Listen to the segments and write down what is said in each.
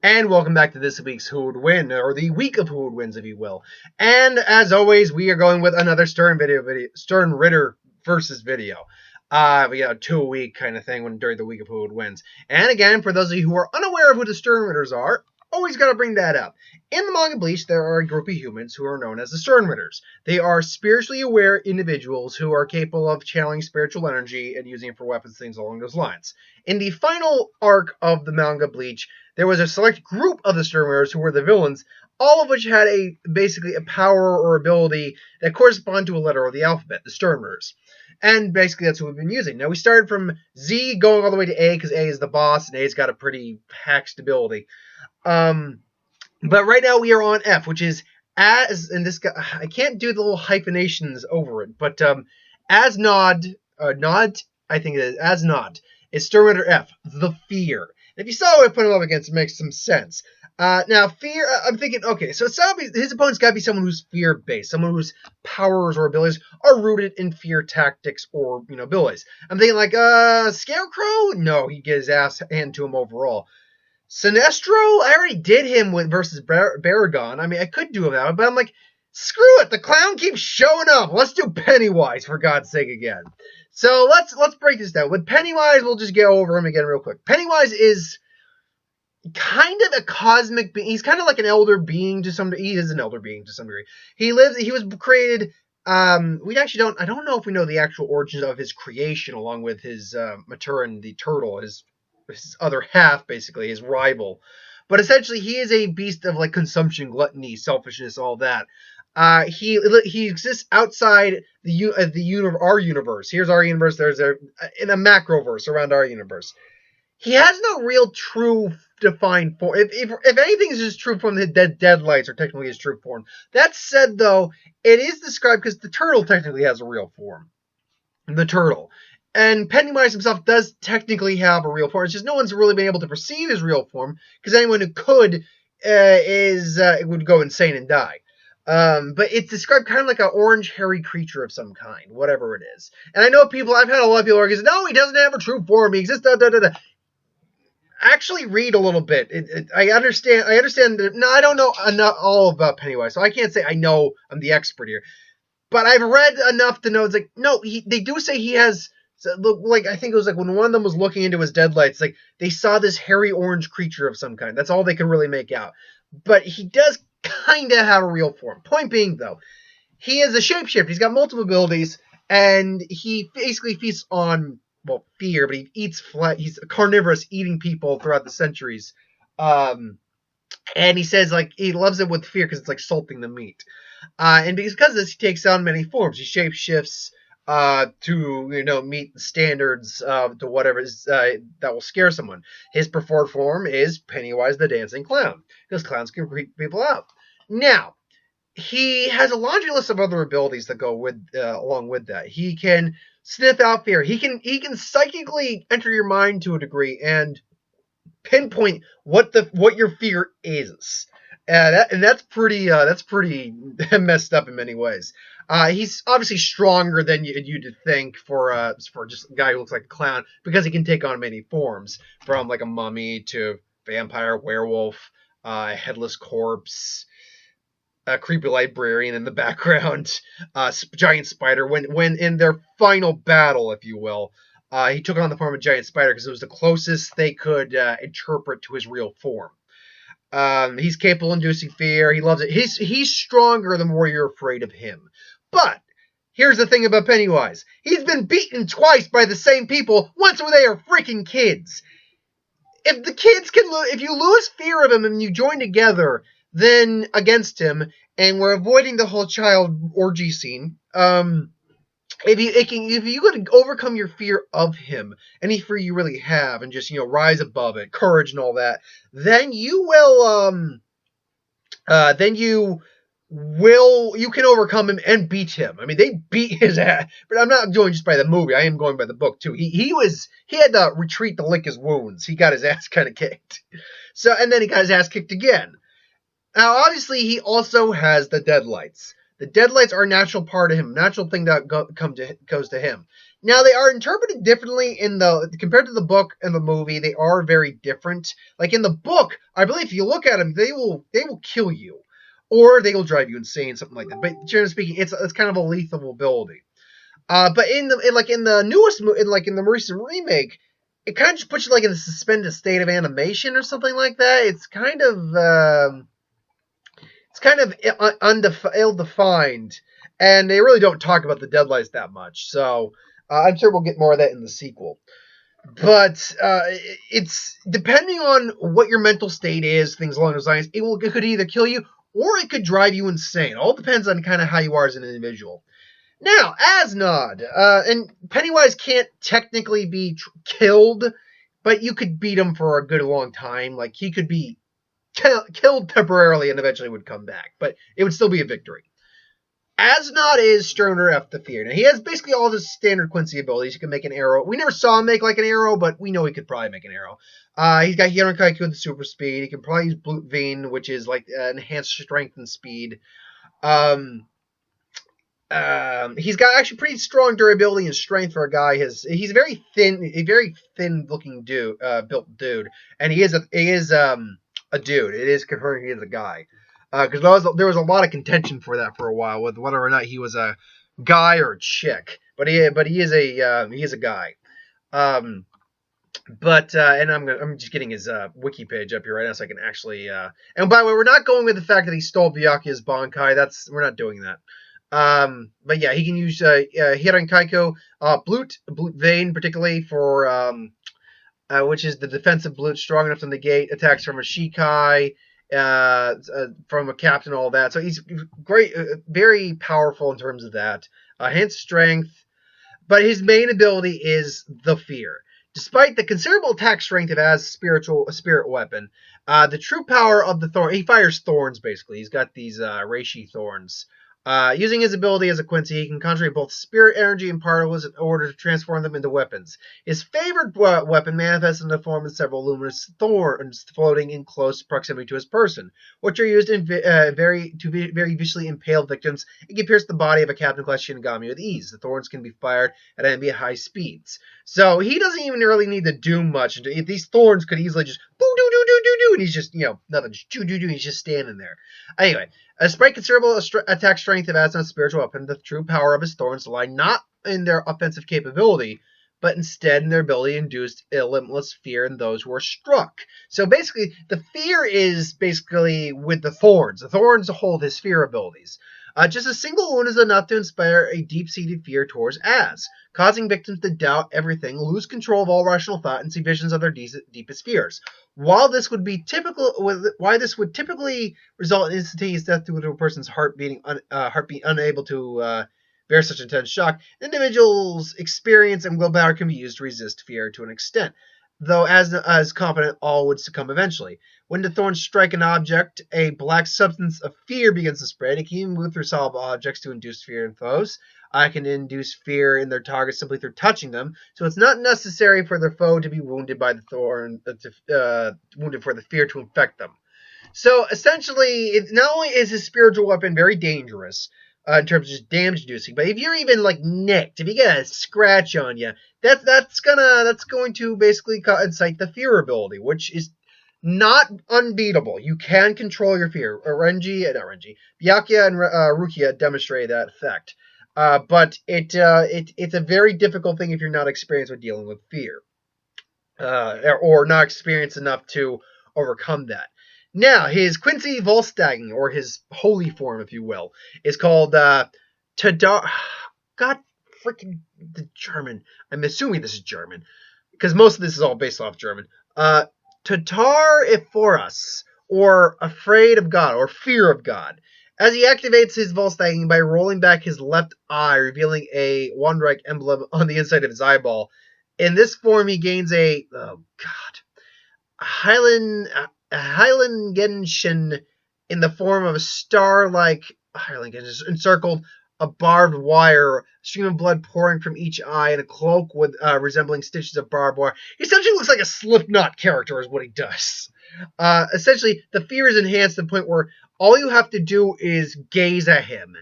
And welcome back to this week's Who Would Win, or the week of Who Would Wins, if you will. And as always, we are going with another Sternritter versus video. We got a 2-a-week kind of thing during the week of Who Would Wins. And again, for those of you who are unaware of who the Sternritters are, always got to bring that up. In the manga Bleach, there are a group of humans who are known as the Sternritters. They are spiritually aware individuals who are capable of channeling spiritual energy and using it for weapons, things along those lines. In the final arc of the manga Bleach, there was a select group of the Sternritters who were the villains, all of which had basically a power or ability that corresponded to a letter of the alphabet, the Sternritters. And basically that's what we've been using. Now we started from Z going all the way to A because A is the boss and A's got a pretty hacked ability. But right now we are on F, which is and this guy, I can't do the little hyphenations over it, but as Nodt, I think it is, as Nodt, is Sternritter F, the Fear. If you saw what I put him up against, it makes some sense. Now, Fear, I'm thinking, okay, so his opponent's got to be someone who's fear-based, someone whose powers or abilities are rooted in fear tactics or, abilities. I'm thinking like, Scarecrow? No, he gets his ass handed to him overall. Sinestro? I already did him versus Baragon. I mean, I could do that, but I'm like, screw it, the clown keeps showing up. Let's do Pennywise, for God's sake, again. So let's break this down. With Pennywise, we'll just go over him again real quick. Pennywise is kind of a cosmic being. He's kind of like an elder being to some degree. He is an elder being to some degree. He was created. I don't know if we know the actual origins of his creation, along with his Maturin the turtle, his other half, basically, his rival. But essentially, he is a beast of like consumption, gluttony, selfishness, all that. He exists outside our universe. Here's our universe. There's in a macroverse around our universe. He has no real true defined form. If anything is his true form, the deadlights are technically his true form. That said, though, it is described because the turtle technically has a real form. The turtle. And Pennywise himself does technically have a real form. It's just no one's really been able to perceive his real form because anyone who could would go insane and die. But it's described kind of like an orange hairy creature of some kind, whatever it is. And I know I've had a lot of people argue, no, he doesn't have a true form, he exists, Actually read a little bit. I understand that, no, I don't know enough all about Pennywise, so I can't say I know I'm the expert here. But I've read enough to know it's like, no, they do say he has, like, I think it was like when one of them was looking into his deadlights, like, they saw this hairy orange creature of some kind. That's all they can really make out. But he does kind of have a real form. Point being, though, he is a shapeshifter. He's got multiple abilities, and he basically feasts on, well, fear, but he eats flesh. He's carnivorous, eating people throughout the centuries. And he says, like, he loves it with fear because it's like salting the meat. And because of this, he takes on many forms. He shapeshifts to meet the standards to whatever that will scare someone. His preferred form is Pennywise the Dancing Clown, because clowns can creep people out. Now, he has a laundry list of other abilities that go with along with that. He can sniff out fear. He can psychically enter your mind to a degree and pinpoint what your fear is. That's pretty messed up in many ways. He's obviously stronger than you'd think for just a guy who looks like a clown, because he can take on many forms, from like a mummy to vampire, werewolf, headless corpse, a creepy librarian in the background, giant spider. When in their final battle, if you will, he took on the form of a giant spider because it was the closest they could interpret to his real form. He's capable of inducing fear. He loves it. He's stronger the more you're afraid of him. But here's the thing about Pennywise. He's been beaten twice by the same people, once when they are freaking kids. If the kids if you lose fear of him and you join together then against him, and we're avoiding the whole child orgy scene, if you could overcome your fear of him, any fear you really have, and just rise above it, courage and all that, then you can overcome him and beat him. I mean, they beat his ass, but I'm not going just by the movie. I am going by the book too. He had to retreat to lick his wounds. He got his ass kind of kicked. So, and then he got his ass kicked again. Now, obviously, he also has the deadlights. The deadlights are a natural part of him, natural thing that goes to him. Now they are interpreted differently compared to the book and the movie. They are very different. Like in the book, I believe if you look at them, they will kill you, or they will drive you insane, something like that. But generally speaking, it's kind of a lethal ability. But in the newest in the recent remake, it kind of just puts you like in a suspended state of animation or something like that. It's kind of ill-defined, and they really don't talk about the deadlines that much. So I'm sure we'll get more of that in the sequel. But it's depending on what your mental state is, things along those lines. It could either kill you or it could drive you insane. All depends on kind of how you are as an individual. Now, as Nodt, and Pennywise can't technically be killed, but you could beat him for a good long time. Like he could be killed temporarily and eventually would come back, but it would still be a victory. As Nodt is Sternritter F the Fear. Now, he has basically all the standard Quincy abilities. He can make an arrow. We never saw him make like an arrow, but we know he could probably make an arrow. He's got Hieron Kaiku with the super speed. He can probably use Blute Vein, which is like enhanced strength and speed. He's got actually pretty strong durability and strength for a guy. He's a very thin looking dude, built dude, and he is a dude. It is confirmed he is a guy, because there was a lot of contention for that for a while with whether or not he was a guy or a chick. But he is a guy. And I'm just getting his wiki page up here right now so I can actually. And by the way, we're not going with the fact that he stole Byakuya's Bankai. We're not doing that. But yeah, he can use Hieron Kaiku, Blute Vein particularly for which is the defensive Blute, strong enough to negate attacks from a Shikai, from a captain, all that. So he's great, very powerful in terms of that. Hence strength, but his main ability is the Fear. Despite the considerable attack strength it has a spirit weapon, the true power of the Thorn, he fires thorns basically. He's got these reishi thorns. Using his ability as a Quincy, he can conjure both spirit energy and particles in order to transform them into weapons. His favorite weapon manifests in the form of several luminous thorns floating in close proximity to his person, which are used to very viciously impale victims and can pierce the body of a Captain-class Shinigami with ease. The thorns can be fired at enemy at high speeds. So he doesn't even really need to do much. These thorns could easily just boo-doo-doo-doo-doo-doo, and he's just, nothing, just doo-doo-doo, he's just standing there. Anyway, despite considerable attack strength of Asnod's spiritual weapon, the true power of his thorns lie not in their offensive capability, but instead in their ability to induce limitless fear in those who are struck. So basically, the fear is basically with the thorns. The thorns hold his fear abilities. Just a single wound is enough to inspire a deep-seated fear towards Az, causing victims to doubt everything, lose control of all rational thought, and see visions of their deepest fears. While this would typically result in instantaneous death due to a person's heartbeat unable to bear such intense shock, individuals' experience and willpower can be used to resist fear to an extent. Though, as confident, all would succumb eventually. When the thorns strike an object, a black substance of fear begins to spread. It can move through solid objects to induce fear in foes. It can induce fear in their targets simply through touching them. So it's not necessary for their foe to be wounded by the thorn, wounded for the fear to infect them. So essentially, not only is his spiritual weapon very dangerous, in terms of just damage inducing, but if you're even like nicked, if you get a scratch on you, that's going to basically incite the fear ability, which is not unbeatable. You can control your fear. Byakuya and Rukia demonstrate that effect, but it's a very difficult thing if you're not experienced with dealing with fear, or not experienced enough to overcome that. Now, his Quincy Volstaggen, or his holy form, if you will, is called Tadar. God freaking the German. I'm assuming this is German, because most of this is all based off German. Tatar Ephoras, or Afraid of God, or Fear of God. As he activates his Volstaggen by rolling back his left eye, revealing a Wandreich emblem on the inside of his eyeball. In this form, he gains a Hylian Genshin in the form of a star-like Hylian Genshin encircled a barbed wire, a stream of blood pouring from each eye, and a cloak with resembling stitches of barbed wire. He essentially looks like a Slipknot character is what he does. Essentially, the fear is enhanced to the point where all you have to do is gaze at him,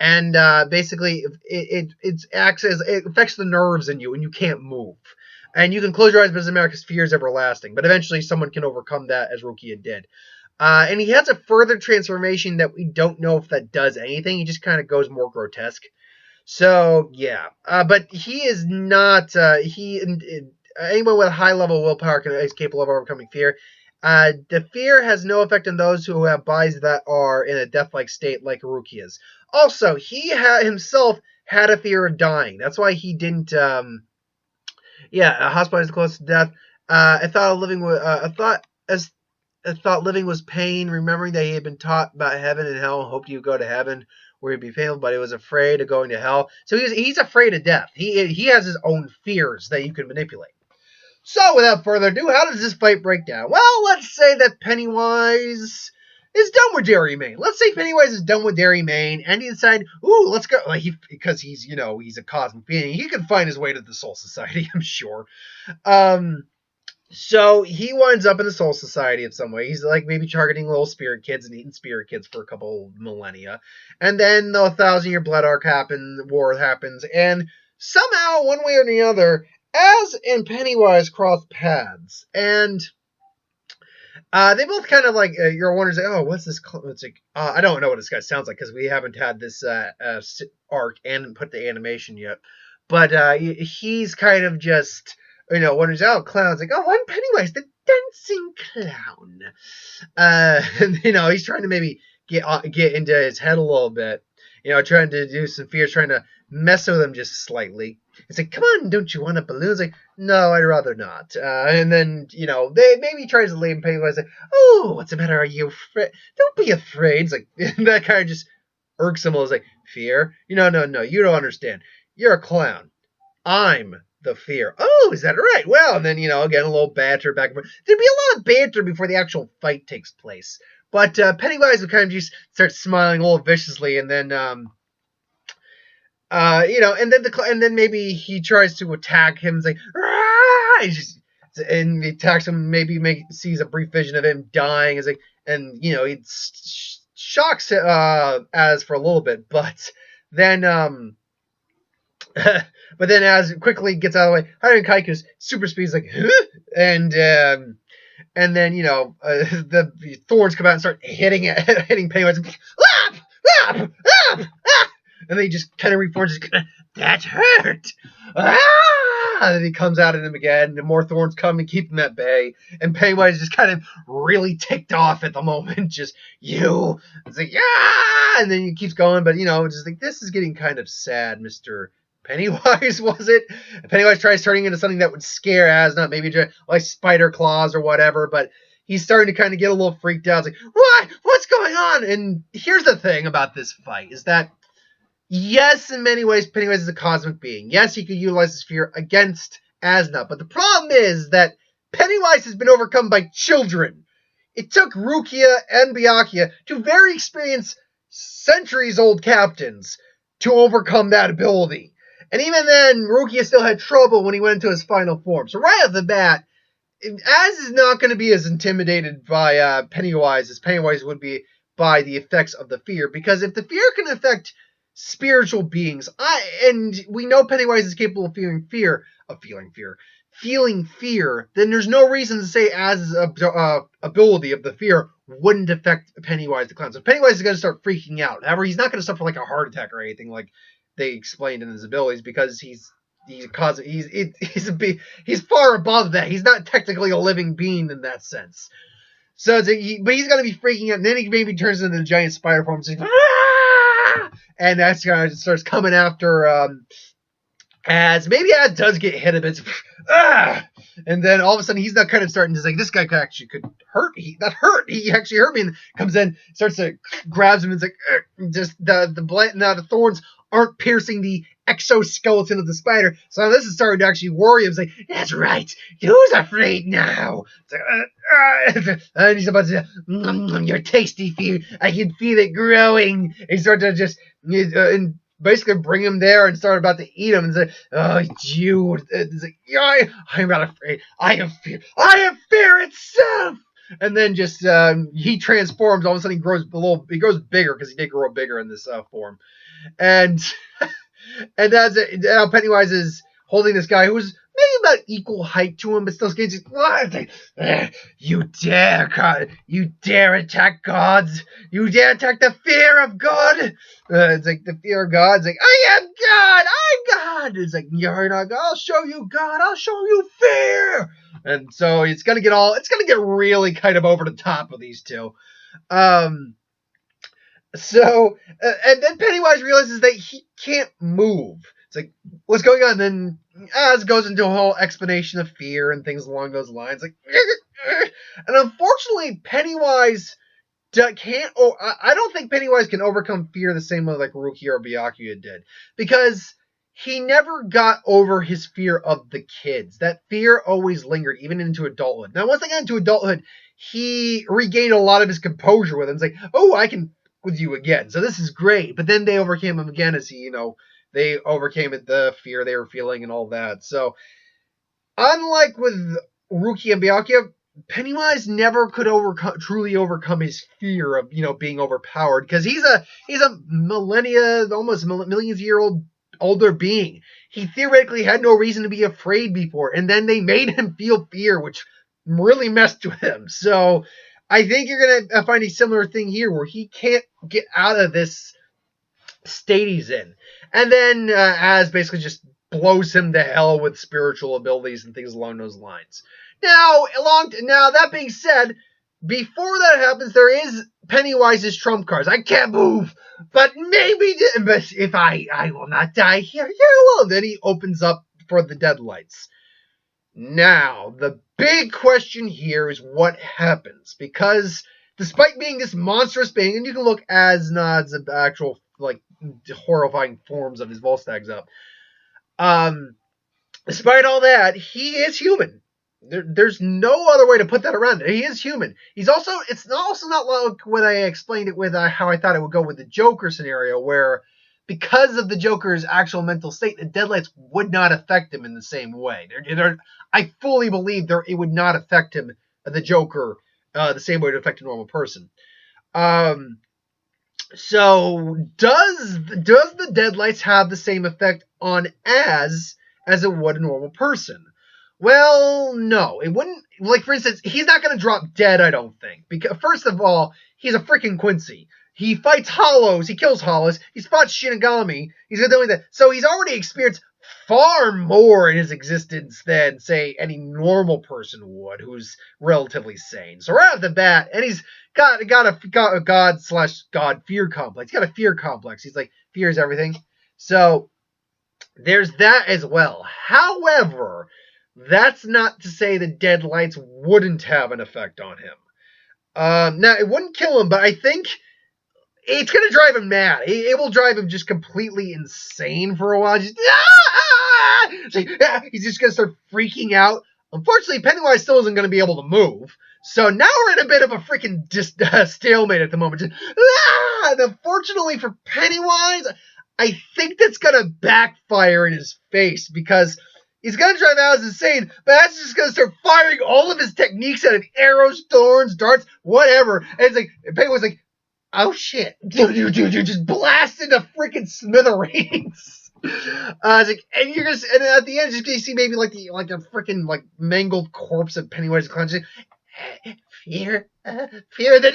And basically, it acts as it affects the nerves in you, and you can't move. And you can close your eyes, but it doesn't matter because fear is everlasting. But eventually, someone can overcome that, as Rukia did. And he has a further transformation that we don't know if that does anything. He just kind of goes more grotesque. So yeah, but he is not. Anyone with a high level willpower is capable of overcoming fear. The fear has no effect on those who have bodies that are in a death-like state, like Rukia's. Also, he himself had a fear of dying. That's why he didn't. Hospitalized close to death. I thought living was pain, remembering that he had been taught about heaven and hell, hoped he would go to heaven where he'd be faithful, but he was afraid of going to hell. So he's afraid of death. He has his own fears that you can manipulate. So without further ado, how does this fight break down? Well, let's say that Pennywise is done with Dairy Main. Let's say Pennywise is done with Dairy Main, and he decided, ooh, let's go. Because he's a cosmic being. He can find his way to the Soul Society, I'm sure. So he winds up in the Soul Society in some way. He's like maybe targeting little spirit kids and eating spirit kids for a couple millennia. And then the 1,000-year Blood Arc war happens, and somehow, one way or the other, Az and Pennywise cross paths. And they both kind of like, you're wondering, oh, what's this? It's like, I don't know what this guy sounds like because we haven't had this arc and put the animation yet. But he's kind of just... wonders, oh, clown's like, oh, I'm Pennywise, the dancing clown. And, he's trying to maybe get into his head a little bit. Trying to do some fears, trying to mess with him just slightly. It's like, come on, don't you want a balloon? It's like, no, I'd rather not. And then, they maybe tries to leave Pennywise like, oh, what's the matter? Are you afraid? Don't be afraid. It's like, that kind of just irks him. It's like, fear? No, you don't understand. You're a clown. I'm the fear. Oh, is that right? Well, and then, again, a little banter back and forth. There'd be a lot of banter before the actual fight takes place. But Pennywise would kind of just start smiling a little viciously, and then, and then maybe he tries to attack him. It's like, and he attacks him. Maybe sees a brief vision of him dying. It's like, and he shocks Az for a little bit, but then but then Az quickly gets out of the way. Hiring Kaiku's super speed is like, huh? And then the thorns come out and start hitting Pennywise. And then he just kind of reforms. That hurt. And then he comes out at him again, and more thorns come and keep him at bay. And Pennywise is just kind of really ticked off at the moment. Just, you. It's like, yeah. And then he keeps going, but just like, this is getting kind of sad, Mr. Pennywise, was it? Pennywise tries turning into something that would scare Az, not maybe just like spider claws or whatever, but he's starting to kind of get a little freaked out. It's like, what? What's going on? And here's the thing about this fight, is that, yes, in many ways, Pennywise is a cosmic being. Yes, he could utilize his fear against Asna, but the problem is that Pennywise has been overcome by children. It took Rukia and Byakuya, two very experienced, centuries-old captains, to overcome that ability. And even then, Rukia still had trouble when he went into his final form. So right off the bat, Az is not going to be as intimidated by Pennywise as Pennywise would be by the effects of the fear. Because if the fear can affect spiritual beings, and we know Pennywise is capable of feeling fear, then there's no reason to say Az's ability of the fear wouldn't affect Pennywise the clown. So Pennywise is going to start freaking out. However, he's not going to suffer like a heart attack or anything like they explained in his abilities, because he's far above that. He's not technically a living being in that sense. So but he's going to be freaking out, and then he maybe turns into a giant spider form, and that's kind of starts coming after Az. Maybe Az does get hit a bit, and then all of a sudden he's not kind of starting to like, this guy could hurt. That hurt. He actually hurt me, and comes in, starts to grabs him, and it's like just the thorns aren't piercing the exoskeleton of the spider. So this is starting to actually worry him. It's like, that's right. Who's afraid now? It's like, and he's about to say, your tasty food. I can feel it growing. And he started to just and basically bring him there and start about to eat him. And say, oh, you. It's like, I'm not afraid. I am fear. I am fear itself. and then just he transforms. All of a sudden, he grows bigger because he did grow bigger in this form, and and that's it. Now Pennywise is holding this guy who's maybe about equal height to him, but still scared. You dare, God! You dare attack gods! You dare attack the fear of God! It's like the fear of God. It's like, I am God! I'm God! It's like, you're not God. I'll show you God. I'll show you fear. And so it's gonna get really kind of over the top of these two. So, and then Pennywise realizes that he can't move. It's like, what's going on? And then Oz goes into a whole explanation of fear and things along those lines. Like, and unfortunately, Pennywise can't. Oh, I don't think Pennywise can overcome fear the same way like Ruki or Byakuya did, because he never got over his fear of the kids. That fear always lingered, even into adulthood. Now, once they got into adulthood, he regained a lot of his composure with him. It's like, oh, I can with you again. So this is great. But then they overcame him again as he, they overcame the fear they were feeling and all that. So unlike with Ruki and Byakuya, Pennywise never could truly overcome his fear of, being overpowered, because he's a almost millions year old older being. He theoretically had no reason to be afraid before, and then they made him feel fear, which really messed with him. So I think you're going to find a similar thing here where he can't get out of this state he's in. And then Az basically just blows him to hell with spiritual abilities and things along those lines. Now, that being said, before that happens, there is Pennywise's trump cards. I can't move, but if I will not die here, you will. Then he opens up for the deadlights. Now, the big question here is what happens, because despite being this monstrous being, and you can look as Nod's actual horrifying forms of his Volstags up, despite all that, he is human. There's no other way to put that around it. He is human. It's also not like when I explained it with how I thought it would go with the Joker scenario, where because of the Joker's actual mental state, the deadlights would not affect him in the same way. I fully believe it would not affect him, the Joker, the same way it would affect a normal person. So does the deadlights have the same effect on Az as it would a normal person? Well, no, it wouldn't. Like, for instance, he's not going to drop dead, I don't think. Because, first of all, he's a freaking Quincy. He fights hollows. He kills hollows. He's fought Shinigami. He's going to do that. So he's already experienced far more in his existence than, say, any normal person would who's relatively sane. So right off the bat, and he's got a God/God fear complex. He's got a fear complex. He's like, fear is everything. So there's that as well. However, that's not to say the deadlights wouldn't have an effect on him. Now, it wouldn't kill him, but I think it's going to drive him mad. It will drive him just completely insane for a while. He's just going to start freaking out. Unfortunately, Pennywise still isn't going to be able to move. So now we're in a bit of a freaking stalemate at the moment. And unfortunately for Pennywise, I think that's going to backfire in his face, because he's going to drive out as insane, but that's just going to start firing all of his techniques at it. Arrows, thorns, darts, whatever. And it's like, Pennywise is like, oh shit. Dude, just blast into freaking smithereens. It's like, and at the end, just you see maybe like a freaking mangled corpse of Pennywise clown. Fear the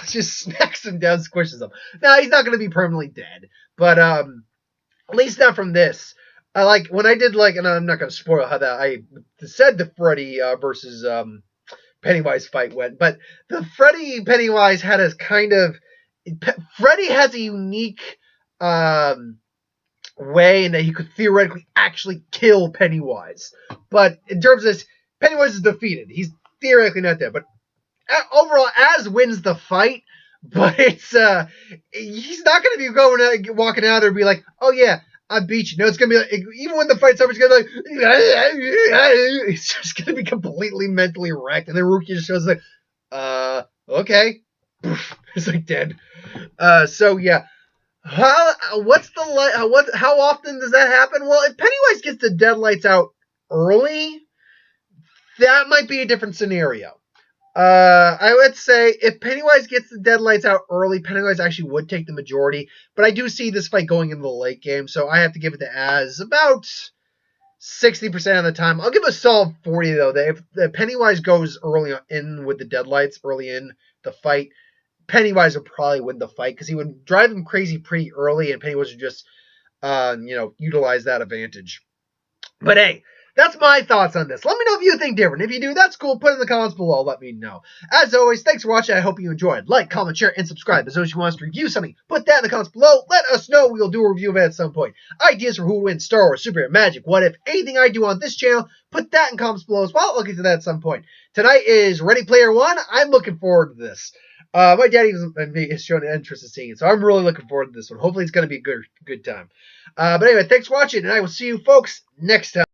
just smacks him down, squishes him. Now, he's not going to be permanently dead, but at least not from this. When I did and I'm not going to spoil how that I said the Freddy versus Pennywise fight went, but the Freddy Pennywise had a kind of Freddy has a unique way in that he could theoretically actually kill Pennywise, but in terms of this, Pennywise is defeated. He's theoretically not dead, but overall, Az wins the fight. But it's he's not going to be walking out there and be like, oh yeah, I beat you. No, it's going to be even when the fight's over, it's going to be it's just going to be completely mentally wrecked. And then Ruki just shows okay. It's dead. So yeah. How often does that happen? Well, if Pennywise gets the deadlights out early, that might be a different scenario. I would say if Pennywise gets the deadlights out early, Pennywise actually would take the majority. But I do see this fight going into the late game, so I have to give it to Az about 60% of the time. I'll give a solid 40 though. If Pennywise goes early in with the deadlights, early in the fight, Pennywise would probably win the fight because he would drive him crazy pretty early, and Pennywise would just, utilize that advantage. But hey, that's my thoughts on this. Let me know if you think different. If you do, that's cool. Put it in the comments below. Let me know. As always, thanks for watching. I hope you enjoyed. Like, comment, share, and subscribe. As always, if you want us to review something, put that in the comments below. Let us know. We'll do a review of it at some point. Ideas for who would win Star Wars, Superhero, Magic, What If, anything I do on this channel, put that in comments below as well. I'll get to that at some point. Tonight is Ready Player One. I'm looking forward to this. My daddy is showing an interest in seeing it, so I'm really looking forward to this one. Hopefully, it's going to be a good time. But anyway, thanks for watching, and I will see you folks next time.